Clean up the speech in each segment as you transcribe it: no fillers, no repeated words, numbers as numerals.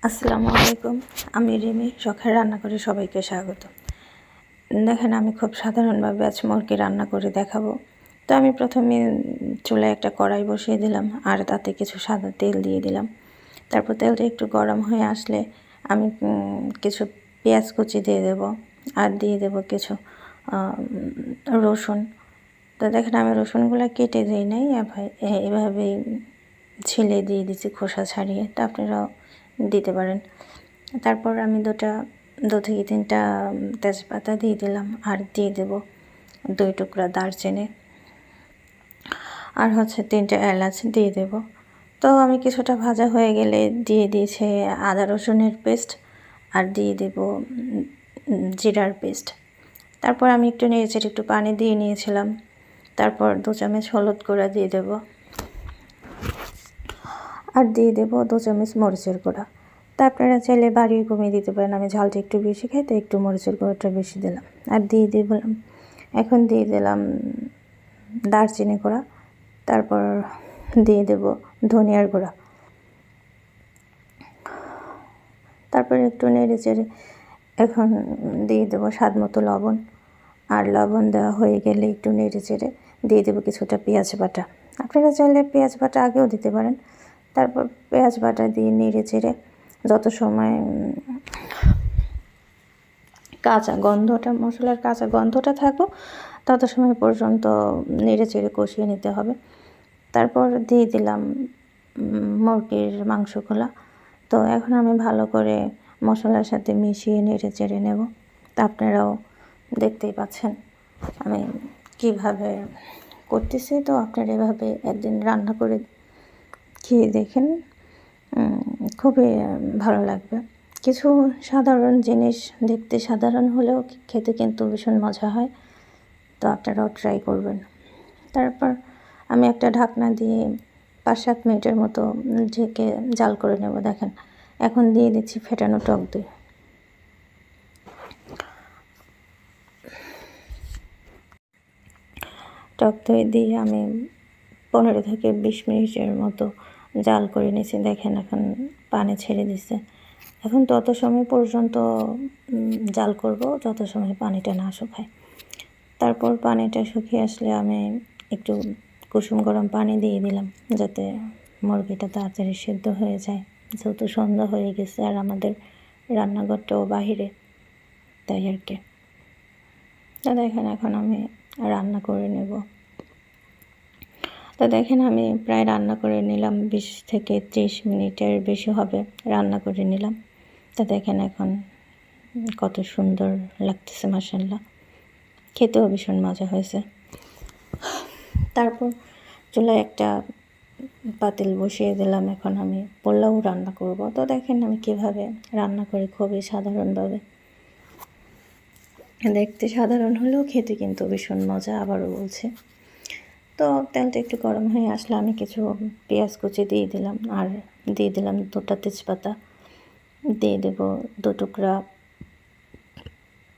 আসসালামু আলাইকুম। আমি রিমি, শখের রান্না করে সবাইকে স্বাগত। দেখেন, আমি খুব সাধারণভাবে আজ মুরগি রান্না করে দেখাবো। তো আমি প্রথমে চুলায় একটা কড়াই বসিয়ে দিলাম আর তাতে কিছু সাদা তেল দিয়ে দিলাম। তারপর তেলটা একটু গরম হয়ে আসলে আমি কিছু পেঁয়াজ কুচি দিয়ে দেব আর দিয়ে দেব কিছু রসুন। তো দেখেন, আমি রসুনগুলো কেটে দিই নাই, এভাবেই ছিলে দিয়ে দিচ্ছি খোসা ছাড়িয়ে। তো আপনারাও দিতে পারেন। তারপর আমি দু থেকে তিনটা তেজপাতা দিয়ে দিলাম আর দিয়ে দেব 2 টুকরা দারচিনি আর তিনটা এলাচ দিয়ে দেব। তো আমি কিছুটা ভাজা হয়ে গেলে দিয়ে দিয়েছে আদা রসুনের পেস্ট আর দিয়ে দেব জিরার পেস্ট। তারপর আমি একটু নেড়েচেড়ে একটু পানি দিয়ে নিয়েছিলাম। তারপর 2 চামচ হলুদ গুঁড়া দিয়ে দেব আর দিয়ে দেব 2 চামচ মরিচের গুঁড়া। তা আপনারা চাইলে বাড়িয়ে কমিয়ে দিতে পারেন। আমি ঝালটা একটু বেশি খাই, তো একটু মরিচের গুঁড়োটা বেশি দিলাম আর দিয়ে দিলাম দারচিনি গুঁড়া। তারপর দিয়ে দেব ধনিয়ার গুঁড়া। তারপর একটু নেড়ে চেড়ে এখন দিয়ে দেব স্বাদ মতো লবণ। আর লবণ দেওয়া হয়ে গেলে একটু নেড়ে চেড়ে দিয়ে দেব কিছুটা পেঁয়াজ বাটা। আপনারা চাইলে পেঁয়াজ বাটা আগেও দিতে পারেন। তারপর পেঁয়াজ বাটা দিয়ে নেড়ে চেড়ে যত সময় মশলার কাঁচা গন্ধটা থাকবো তত সময় পর্যন্ত নেড়ে চেড়ে কষিয়ে নিতে হবে। তারপর দিয়ে দিলাম মুরগির মাংসগুলো। তো এখন আমি ভালো করে মশলার সাথে মিশিয়ে নেড়ে চেড়ে নেব। তা আপনারাও দেখতেই পাচ্ছেন আমি কিভাবে করতেছি। তো আপনারা এভাবে একদিন রান্না করে খেয়ে দেখেন, খুবই ভালো লাগবে। কিছু সাধারণ জিনিস দেখতে সাধারণ হলেও খেতে কিন্তু ভীষণ মজা হয়। তো আপনারাও ট্রাই করবেন। তারপর আমি একটা ঢাকনা দিয়ে 5-7 মিনিটের মতো ঢেকে জাল করে নেব। দেখেন, এখন দিয়ে দিচ্ছি ফেটানো টক দই। টক দই দিয়ে আমি 15 থেকে 20 মিনিটের মতো জাল করে নিয়েছি। দেখেন, এখন পানি ছেড়ে দিচ্ছে। এখন তত সময় পর্যন্ত জাল করব যত সময় পানিটা না শুকায়। তারপর পানিটা শুকিয়ে আসলে আমি একটু কুসুম গরম পানি দিয়ে দিলাম, যাতে মুরগিটা তাড়াতাড়ি সিদ্ধ হয়ে যায়। যেহেতু সন্ধ্যা হয়ে গেছে আর আমাদের রান্নাঘরটাও বাহিরে, তাই আর কি। তো দেখেন, এখন আমি রান্না করে নেব। তো দেখেন, আমি প্রায় রান্না করে নিলাম, 20 থেকে 30 মিনিটের বেশি হবে রান্না করে নিলাম। তো দেখেন এখন কত সুন্দর লাগতেছে, মাশাআল্লাহ। খেতেও ভীষণ মজা হয়েছে। তারপর চুলায় একটা পাতিল বসিয়ে দিলাম। এখন আমি পোলাও রান্না করব। তো দেখেন আমি কিভাবে রান্না করি, খুবই সাধারণভাবে। দেখতে সাধারণ হলেও খেতে কিন্তু ভীষণ মজা, আবারও বলছি। তো তেলটা একটু গরম হয়ে আসলে আমি কিছু পেঁয়াজ কুচি দিয়ে দিলাম আর দিয়ে দিলাম 2টা তেজপাতা, দিয়ে দেব 2 টুকরা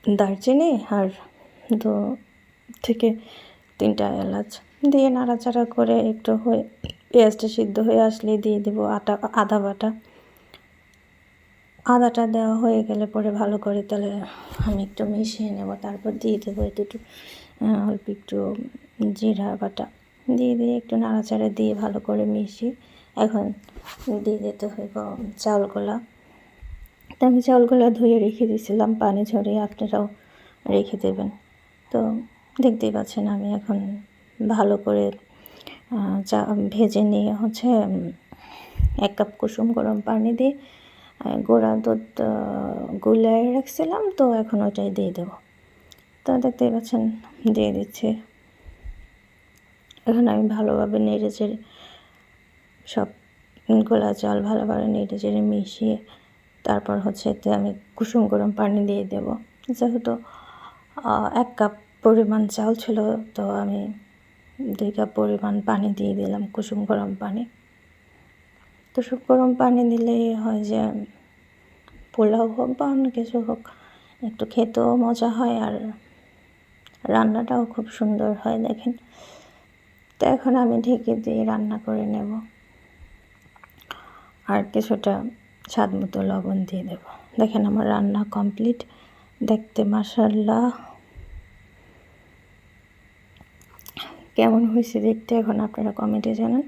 দারচিনি আর 2 থেকে 3টা এলাচ দিয়ে নাড়াচাড়া করে একটু পেঁয়াজটা সিদ্ধ হয়ে আসলে দিয়ে দেব আদা বাটা। আদাটা দেওয়া হয়ে গেলে পরে ভালো করে তাহলে আমি একটু মিশিয়ে নেব। তারপর দিয়ে দেবো অল্প একটু জিরা বাটা দিয়ে একটু নাড়াচাড়া দিয়ে ভালো করে মিশিয়ে এখন দিয়ে দিতে হইব চাউলগুলা। তো আমি চাউলগুলো ধুয়ে রেখে দিয়েছিলাম, পানি ঝরিয়ে আপনারাও রেখে দেবেন। তো দেখতেই পাচ্ছেন আমি এখন ভালো করে ভেজে নিয়ে 1 কাপ কুসুম গরম পানি দিয়ে গুঁড়া দুধ গুলিয়ে রাখছিলাম, তো এখন ওইটাই দিয়ে দেবো। তো দেখতেই পাচ্ছেন দিয়ে দিচ্ছি। এখন আমি ভালোভাবে নেড়ে চেড়ে সব গোলা জল ভালোভাবে নেড়ে চেড়ে মিশিয়ে তারপর এতে আমি কুসুম গরম পানি দিয়ে দেব। যেহেতু 1 কাপ পরিমাণ চাল ছিল, তো আমি 2 কাপ পরিমাণ পানি দিয়ে দিলাম, কুসুম গরম পানি। কুসুম গরম পানি দিলেই হয় যে পোলাও হোক বা অন্য কিছু হোক, একটু খেতেও মজা হয় আর রান্নাটাও খুব সুন্দর হয়। দেখেন, তো এখন আমি ঢেকে দিয়ে রান্না করে নেব আর কিছুটা স্বাদ মতো লবণ দিয়ে দেব। দেখেন আমার রান্না কমপ্লিট, দেখতে মাশাআল্লাহ কেমন হয়েছে দেখতে এখন আপনারা কমেন্টে জানান।